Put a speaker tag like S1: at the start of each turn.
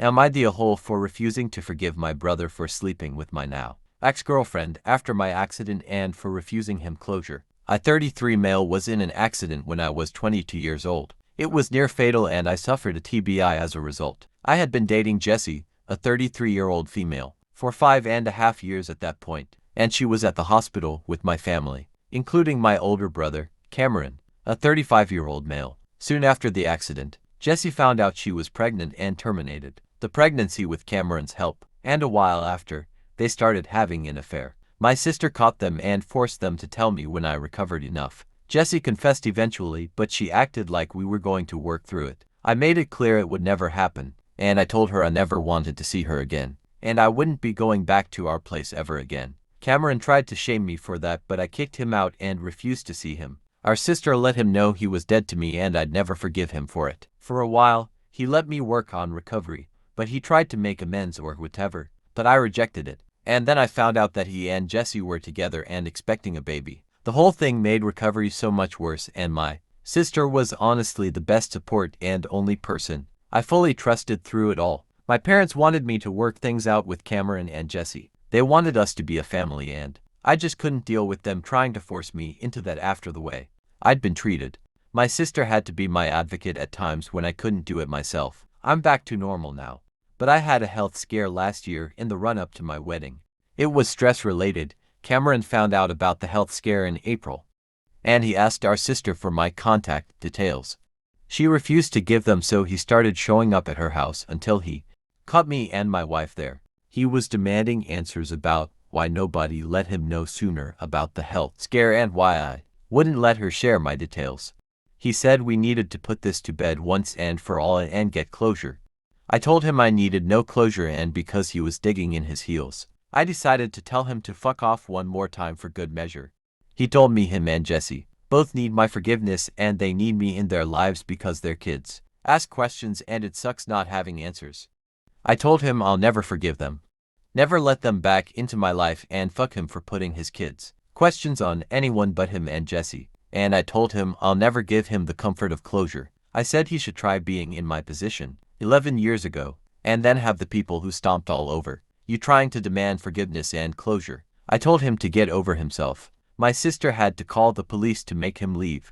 S1: Am I the a-hole for refusing to forgive my brother for sleeping with my now ex-girlfriend after my accident and for refusing him closure? A 33 male was in an accident when I was 22 years old. It was near fatal and I suffered a TBI as a result. I had been dating Jessie, a 33-year-old female, for 5.5 years at that point, and she was at the hospital with my family, including my older brother, Cameron, a 35-year-old male. Soon after the accident, Jessie found out she was pregnant and terminated the pregnancy with Cameron's help, and a while after, they started having an affair. My sister caught them and forced them to tell me when I recovered enough. Jessie confessed eventually, but she acted like we were going to work through it. I made it clear it would never happen, and I told her I never wanted to see her again, and I wouldn't be going back to our place ever again. Cameron tried to shame me for that, but I kicked him out and refused to see him. Our sister let him know he was dead to me and I'd never forgive him for it. For a while, he let me work on recovery, but he tried to make amends or whatever, but I rejected it. And then I found out that he and Jessie were together and expecting a baby. The whole thing made recovery so much worse, and my sister was honestly the best support and only person I fully trusted through it all. My parents wanted me to work things out with Cameron and Jessie. They wanted us to be a family, and I just couldn't deal with them trying to force me into that after the way I'd been treated. My sister had to be my advocate at times when I couldn't do it myself. I'm back to normal now, but I had a health scare last year in the run-up to my wedding. It was stress-related. Cameron found out about the health scare in April, and he asked our sister for my contact details. She refused to give them, so he started showing up at her house until he caught me and my wife there. He was demanding answers about why nobody let him know sooner about the health scare and why I wouldn't let her share my details. He said we needed to put this to bed once and for all and get closure. I told him I needed no closure, and because he was digging in his heels, I decided to tell him to fuck off one more time for good measure. He told me him and Jessie both need my forgiveness and they need me in their lives because their kids ask questions and it sucks not having answers. I told him I'll never forgive them, never let them back into my life, and fuck him for putting his kids' questions on anyone but him and Jessie. And I told him I'll never give him the comfort of closure. I said he should try being in my position 11 years ago, and then have the people who stomped all over you trying to demand forgiveness and closure. I told him to get over himself. My sister had to call the police to make him leave.